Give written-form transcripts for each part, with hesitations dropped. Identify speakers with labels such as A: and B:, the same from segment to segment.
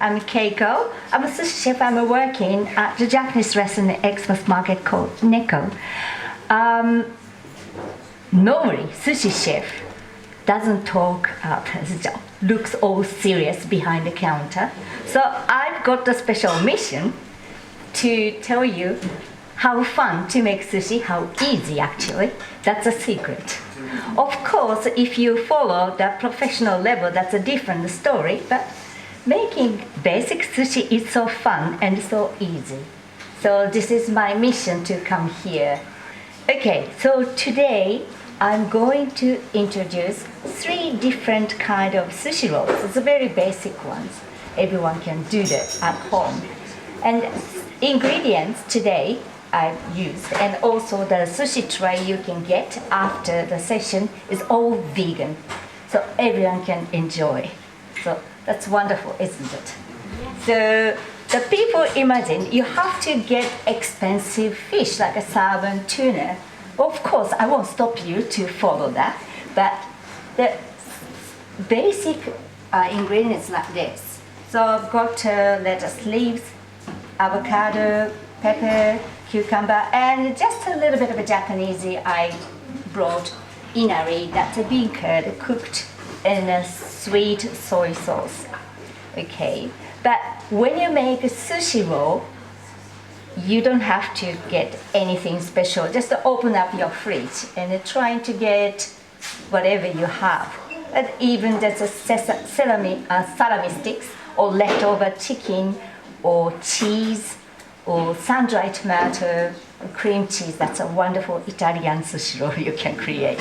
A: I'm Keiko. I'm a sushi chef. I'm working at the Japanese restaurant Xmas market called Neko. Normally, sushi chef doesn't talk out, looks all serious behind the counter. So I've got the special mission to tell you how fun to make sushi, how easy actually. That's a secret. Of course, if you follow the professional level, that's a different story, but making basic sushi is so fun and so easy. So this is my mission to come here. Okay, so today I'm going to introduce 3 different kind of sushi rolls. It's the very basic ones. Everyone can do that at home. And ingredients today I've used, and also the sushi tray you can get after the session is all vegan. So everyone can enjoy. So that's wonderful, isn't it? So the people imagine you have to get expensive fish like a salmon, tuna. Of course, I won't stop you to follow that, but the basic ingredients like this. So I've got lettuce leaves, avocado, pepper, cucumber, and just a little bit of a Japanese I brought inari, that's a bean curd cooked in a sweet soy sauce. Okay, but when you make a sushi roll, you don't have to get anything special. Just open up your fridge and trying to get whatever you have. And even just a salami sticks or leftover chicken or cheese or sun-dried tomato, cream cheese. That's a wonderful Italian sushi roll you can create.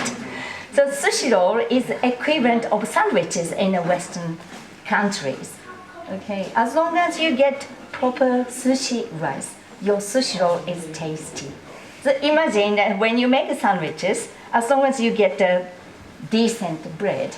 A: So sushi roll is equivalent of sandwiches in the Western countries. Okay, as long as you get proper sushi rice, your sushi roll is tasty. So imagine that when you make sandwiches, as long as you get a decent bread,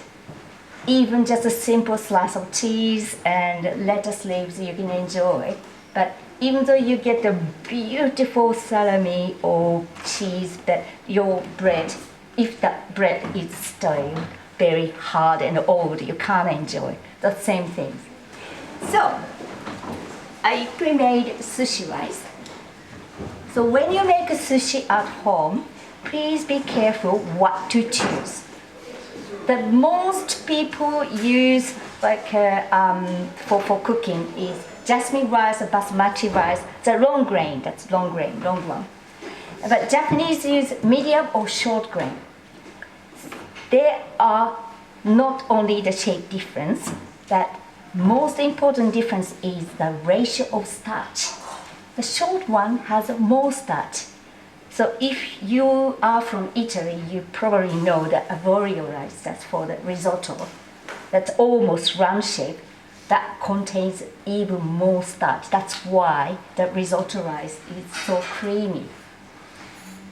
A: even just a simple slice of cheese and lettuce leaves you can enjoy. But even though you get a beautiful salami or cheese, but your bread, if that bread is stale, very hard and old, you can't enjoy. The same thing. So, I pre-made sushi rice. So when you make a sushi at home, please be careful what to choose. The most people use like for cooking is jasmine rice or basmati rice, the long grain, that's long grain, long one. But Japanese use medium or short grain. There are not only the shape difference, but most important difference is the ratio of starch. The short one has more starch. So if you are from Italy, you probably know the avorio rice, that's for the risotto. That's almost round shape. That contains even more starch. That's why the risotto rice is so creamy.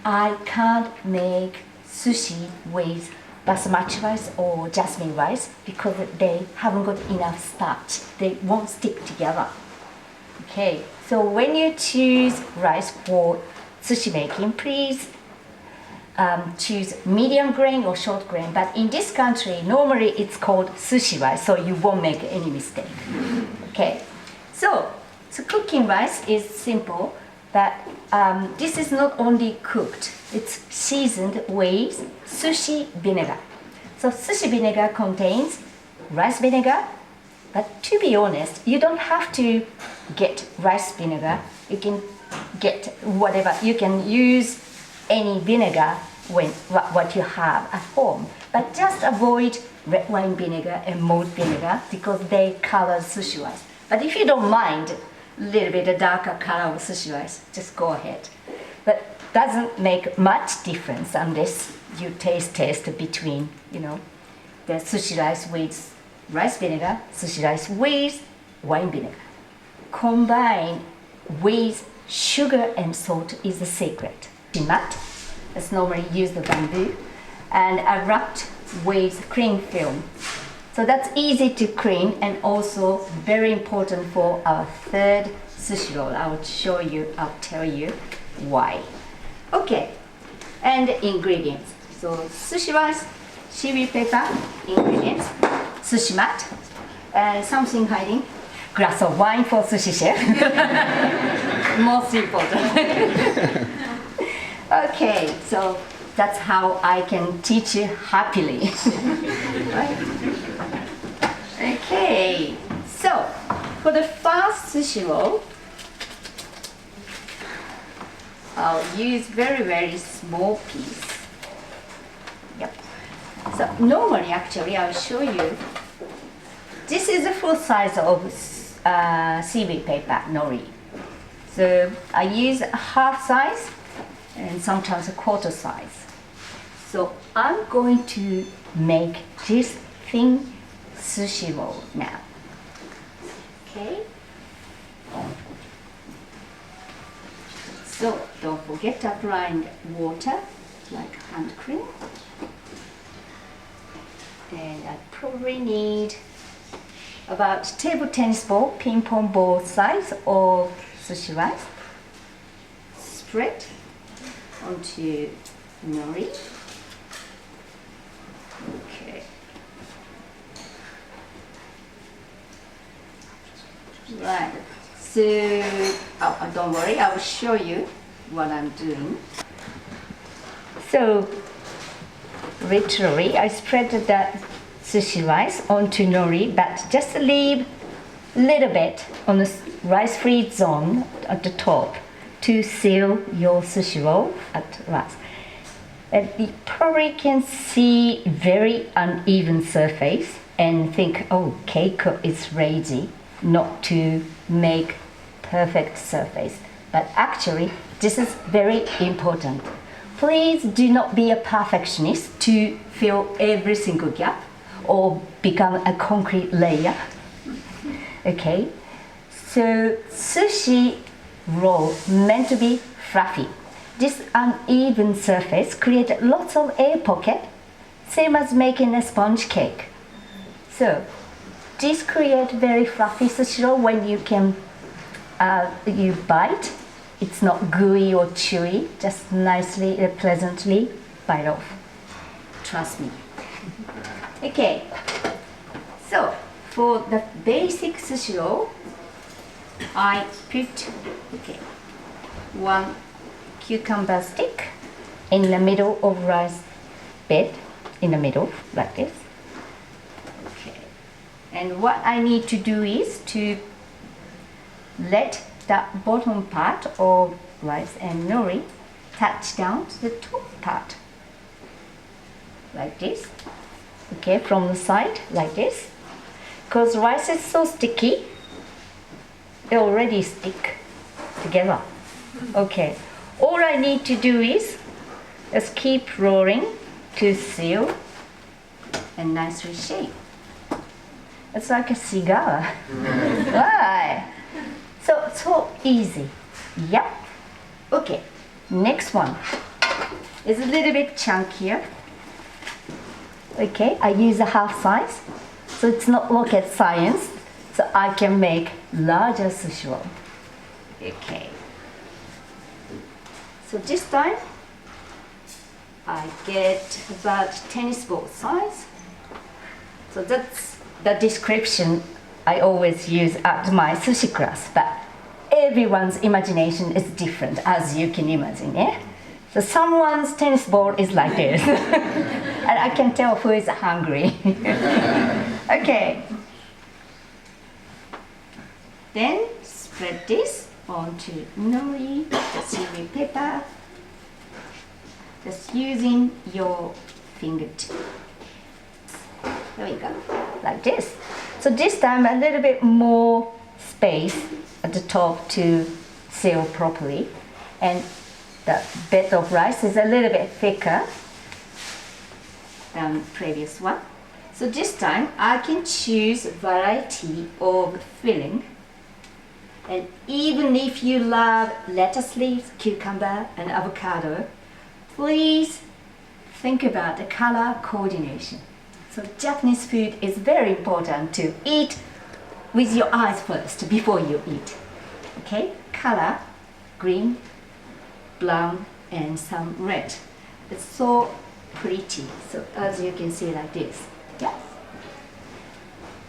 A: I can't make sushi with basmati rice or jasmine rice because they haven't got enough starch. They won't stick together. Okay, so when you choose rice for sushi making, please choose medium grain or short grain. But in this country, normally it's called sushi rice, so you won't make any mistake. Okay, so cooking rice is simple, but this is not only cooked, it's seasoned with sushi vinegar. So sushi vinegar contains rice vinegar, but to be honest, you don't have to get rice vinegar. You can get whatever. You can use any vinegar when what you have at home, but just avoid red wine vinegar and malt vinegar because they color sushi rice. But if you don't mind a little bit of darker color of sushi rice, just go ahead. But doesn't make much difference unless you taste between, the sushi rice with rice vinegar, sushi rice with wine vinegar. Combine with sugar and salt is the secret. Mat, that's normally used the bamboo, and I wrapped with cling film. So that's easy to clean and also very important for our third sushi roll. I'll tell you why. Okay, and ingredients. So sushi rice, chili pepper, ingredients, sushi mat, and something hiding, glass of wine for sushi chef. Most important. Okay, so that's how I can teach you happily. Right? Okay, so for the first sushi roll, I'll use very small piece. Yep. So normally, actually, I'll show you. This is the full size of seaweed paper nori. So I use a half size and sometimes a quarter size. So I'm going to make this thin sushi roll now. Okay. So don't forget to apply water like hand cream. And I probably need about table tennis ball, ping pong ball size of sushi rice. Spread onto nori. Okay. Right. So, don't worry, I will show you what I'm doing. So, literally, I spread the sushi rice onto nori, but just leave a little bit on the rice-free zone at the top to seal your sushi roll at last. And you probably can see very uneven surface and think, oh, Keiko is lazy not to make perfect surface. But actually, this is very important. Please do not be a perfectionist to fill every single gap or become a concrete layer. Okay, so sushi roll meant to be fluffy. This uneven surface creates lots of air pocket, same as making a sponge cake. So this creates very fluffy sushi roll when you can you bite. It's not gooey or chewy, just nicely, pleasantly bite off. Trust me. Okay, so for the basic sushi roll, I put one cucumber stick in the middle of rice bed, in the middle, like this. Okay, and what I need to do is to let the bottom part of rice and nori touch down to the top part, like this. Okay, from the side, like this. Because rice is so sticky, they already stick together. Okay, all I need to do is just keep rolling to seal and nicely shape. It's like a cigar. Right. So easy. Yep. Okay, next one is a little bit chunkier. Okay, I use a half size, so it's not rocket science, so I can make larger sushi roll. Okay, so this time I get about tennis ball size. So that's the description I always use at my sushi class, but everyone's imagination is different, as you can imagine, yeah? So someone's tennis ball is like this. And I can tell who is hungry. Okay. Then spread this onto nori, the seaweed paper. Just using your fingertip. There we go, like this. So this time a little bit more space at the top to seal properly. And the bed of rice is a little bit thicker than previous one. So this time I can choose variety of filling. And even if you love lettuce leaves, cucumber and avocado, please think about the color coordination. So Japanese food is very important to eat with your eyes first before you eat. Okay, color, green, brown and some red. It's so pretty. So as you can see like this. Yeah.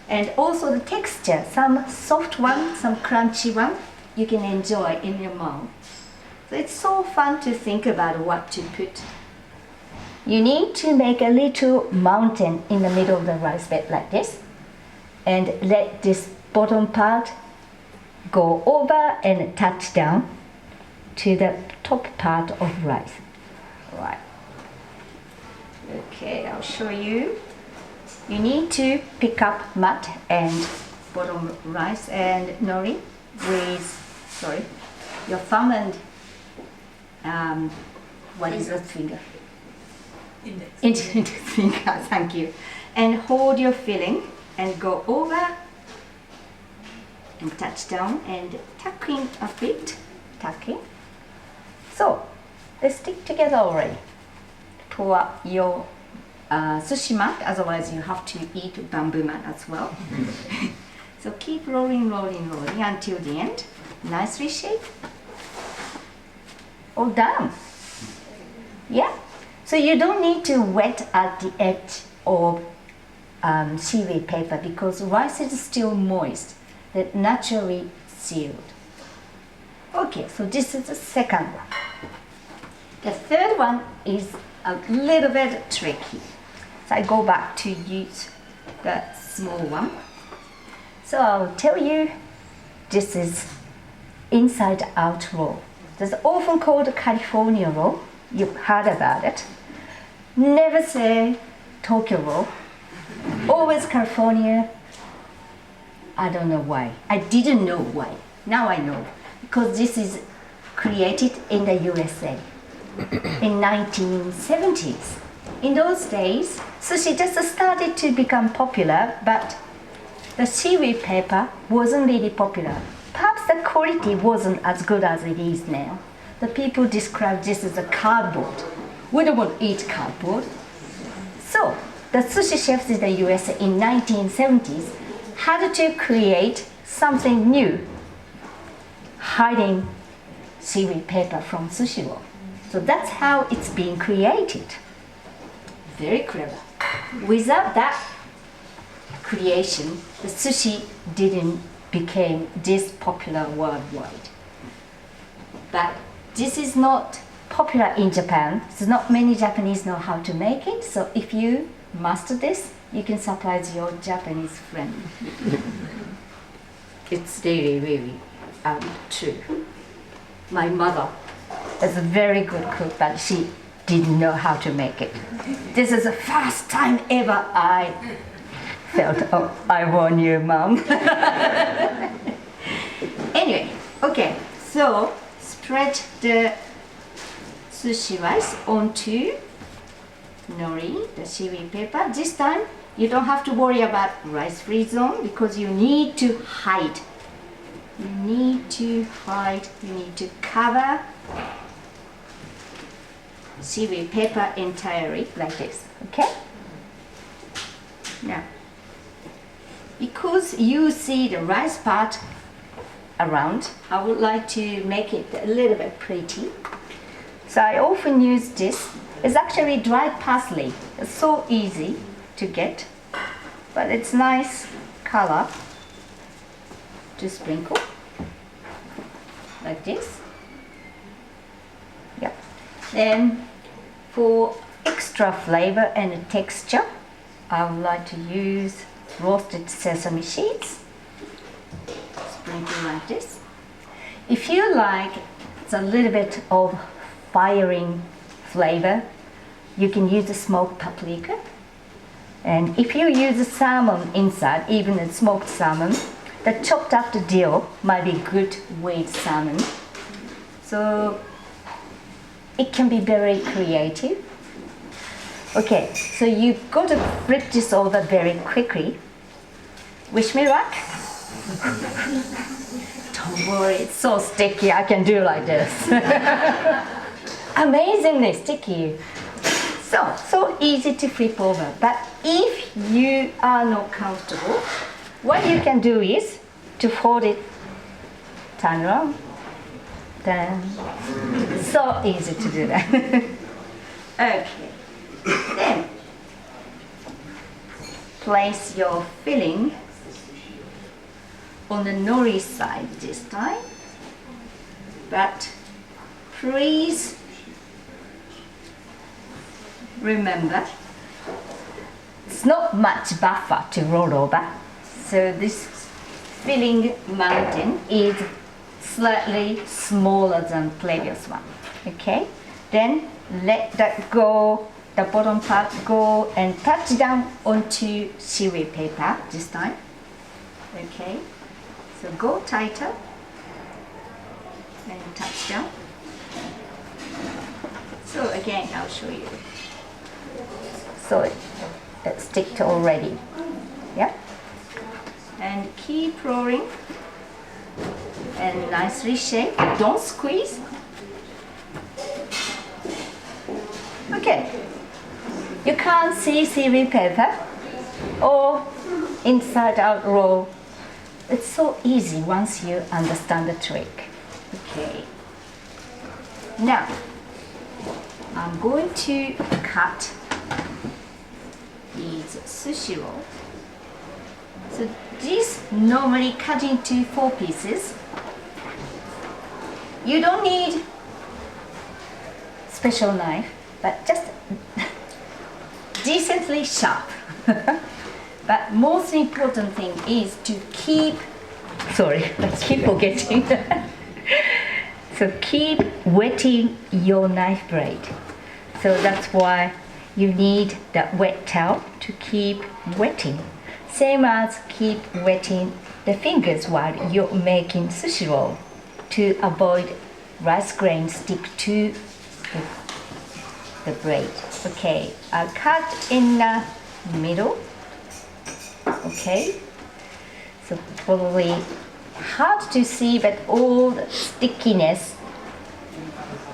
A: And also the texture, some soft one, some crunchy one, you can enjoy in your mouth. So it's so fun to think about what to put. You need to make a little mountain in the middle of the rice bed like this, and let this bottom part go over and touch down to the top part of rice. Right. Okay, I'll show you. You need to pick up mat and bottom rice and nori with, your thumb and what is that finger? Index finger, thank you. And hold your filling and go over and touch down and tucking a bit, tucking. So they stick together already. Pull up your sushi mat, otherwise you have to eat bamboo mat as well. So keep rolling until the end. Nicely shaped. All done. Yeah. So you don't need to wet at the edge of seaweed paper because rice is still moist, that naturally sealed. Okay, so this is the second one. The third one is a little bit tricky. So I go back to use the small one. So I'll tell you, this is inside out roll. It's often called California roll. You've heard about it. Never say Tokyo roll. Always California. I don't know why. I didn't know why. Now I know. Because this is created in the USA in 1970s. In those days, sushi just started to become popular, but the seaweed paper wasn't really popular. Perhaps the quality wasn't as good as it is now. The people describe this as a cardboard. We don't want to eat cardboard. So the sushi chefs in the US in 1970s had to create something new, hiding seaweed paper from sushi roll. So that's how it's being created. Very clever. Without that creation, the sushi didn't become this popular worldwide. But this is not popular in Japan. So not many Japanese know how to make it. So if you master this, you can surprise your Japanese friend. It's really true. My mother is a very good cook, but she didn't know how to make it. This is the first time ever I felt, oh, I warn you, Mom. Anyway, okay, so spread the sushi rice onto nori, the seaweed paper. This time, you don't have to worry about rice-free zone because you need to hide. You need to cover seaweed paper entirely like this, okay? Now, because you see the rice part around, I would like to make it a little bit pretty. So I often use this. It's actually dried parsley. It's so easy to get, but it's nice color to sprinkle like this. Yep. Then for extra flavor and texture, I would like to use roasted sesame seeds. Sprinkle like this. If you like it's a little bit of firing flavor, you can use the smoked paprika. And if you use the salmon inside, even the smoked salmon, the chopped up dill might be good with salmon. So it can be very creative. Okay, so you've got to flip this over very quickly. Wish me luck. Don't worry, it's so sticky, I can do like this. Amazingly sticky. So easy to flip over. But if you are not comfortable, what you can do is to fold it, turn around, then so easy to do that. Okay, then place your filling on the nori side this time. But please remember, it's not much buffer to roll over. So this filling mountain is slightly smaller than previous one. Okay? Then let that go, the bottom part go and touch down onto seaweed paper this time. Okay? So go tighter and touch down. So again, I'll show you. So it's sticked already. Yeah? And keep rolling and nicely shake. Don't squeeze. Okay. You can't see seaweed paper or inside out roll. It's so easy once you understand the trick. Okay. Now, I'm going to cut these sushi rolls. So these normally cut into 4 pieces. You don't need special knife, but just decently sharp. But most important thing is to keep, sorry, I keep forgetting. So keep wetting your knife blade. So that's why you need that wet towel to keep wetting. Same as keep wetting the fingers while you're making sushi roll to avoid rice grains stick to the blade. Okay, I'll cut in the middle. Okay, so probably hard to see, but all the stickiness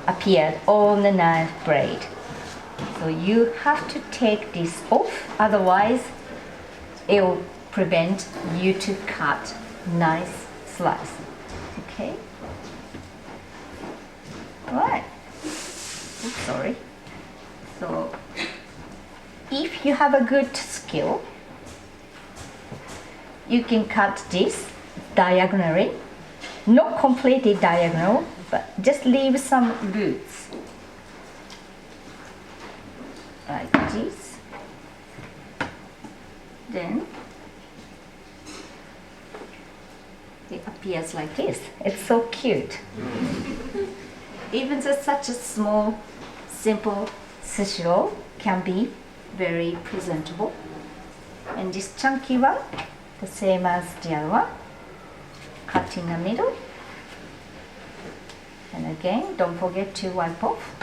A: appeared on the knife blade. So you have to take this off, otherwise it will prevent you to cut nice slice. Okay. All right. Oops, sorry. So if you have a good skill, you can cut this diagonally, not completely diagonal, but just leave some roots like this. Then it appears like this. It's so cute. Even though such a small, simple sushi roll can be very presentable. And this chunky one, the same as the other one, cut in the middle. And again, don't forget to wipe off.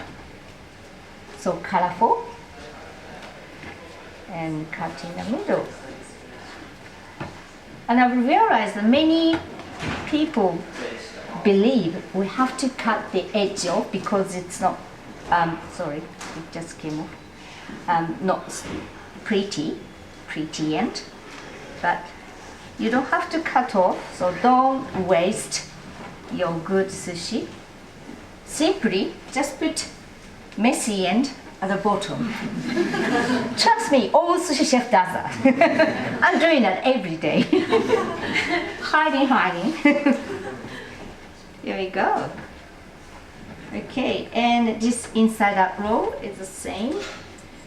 A: So colorful. And cut in the middle. And I've realized that many people believe we have to cut the edge off because it's not, sorry, it just came off, not pretty end. But you don't have to cut off, so don't waste your good sushi. Simply just put messy end at the bottom. Trust me, all sushi chef does that. I'm doing that every day. hiding. Here we go. Okay, and this inside out roll is the same,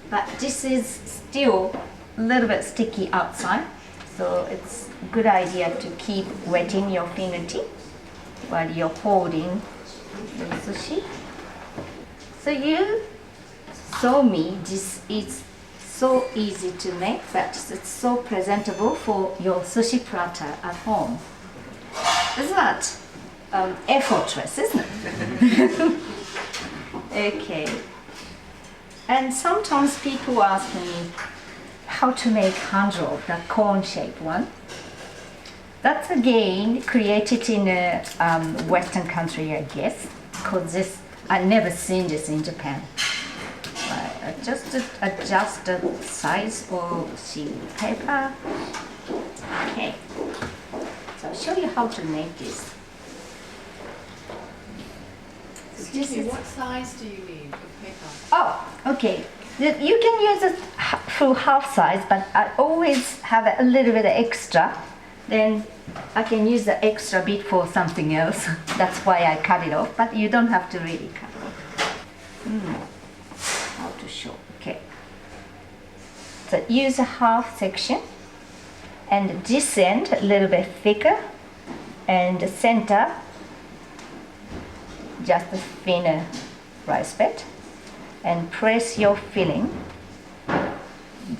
A: but this is still a little bit sticky outside. So it's a good idea to keep wetting your fingertip while you're holding the sushi. So you saw me, this is so easy to make, but it's so presentable for your sushi platter at home. Isn't that effortless, isn't it? Okay. And sometimes people ask me how to make hand roll, the cone-shaped one. That's again created in a Western country, I guess, because this I've never seen this in Japan. Just adjust the size of seaweed paper. Okay, so I'll show you how to make this.
B: Excuse me, what size do you need of paper?
A: Oh, okay. You can use a full half size, but I always have a little bit extra then I can use the extra bit for something else. That's why I cut it off, but you don't have to really cut it off. How to show, okay. So use a half section, and this end a little bit thicker, and the center just a thinner rice bed, and press your filling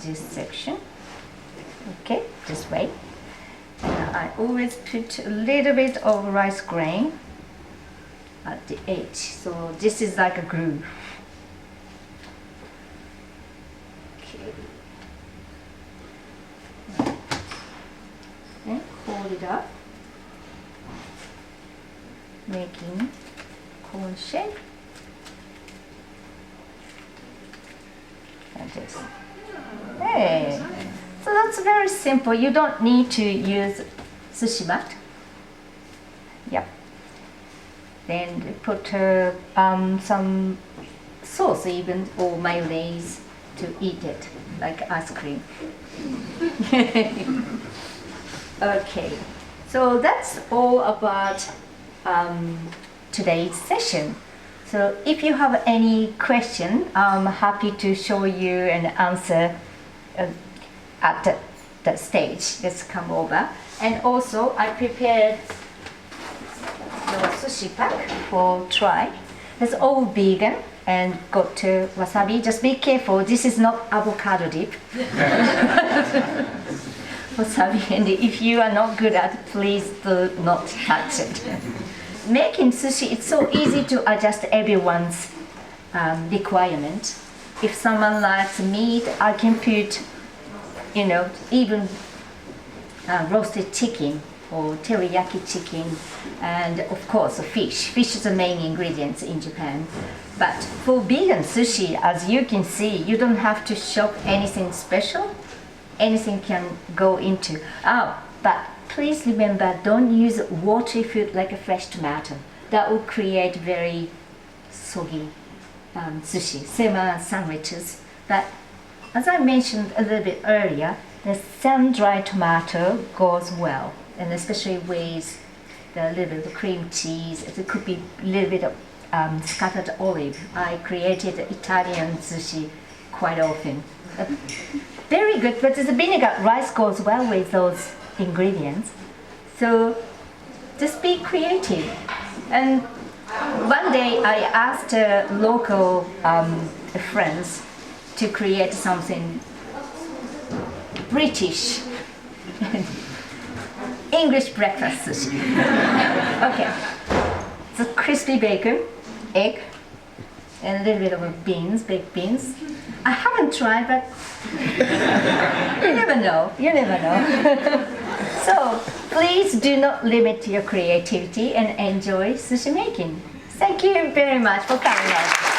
A: this section, okay, this way. And I always put a little bit of rice grain at the edge, so this is like a groove. Okay. Then hold it up, making cone shape. And this. Hey, so that's very simple. You don't need to use sushi mat. Yep. Then put some sauce even, or mayonnaise to eat it like ice cream. Okay, so that's all about today's session. So if you have any question, I'm happy to show you and answer at the stage. Let's come over. And also I prepared the sushi pack for try. It's all vegan and got wasabi. Just be careful, this is not avocado dip. Wasabi, and if you are not good at it, please do not touch it. Making sushi, it's so easy to adjust everyone's requirement. If someone likes meat, I can put, even roasted chicken or teriyaki chicken, and of course fish. Fish is the main ingredients in Japan. But for vegan sushi, as you can see, you don't have to shop anything special. Anything can go into. But please remember, don't use watery food like a fresh tomato. That will create very soggy sushi, similar sandwiches. But as I mentioned a little bit earlier, the sun-dried tomato goes well, and especially with the little bit of cream cheese. It could be a little bit of scattered olive. I created Italian sushi quite often. Very good, but the vinegar rice goes well with those ingredients. So just be creative. And one day I asked local friends to create something British, English breakfast sushi. Okay, so crispy bacon, egg, and a little bit of beans, baked beans. I haven't tried, but you never know. You never know. So please do not limit your creativity and enjoy sushi making. Thank you very much for coming out.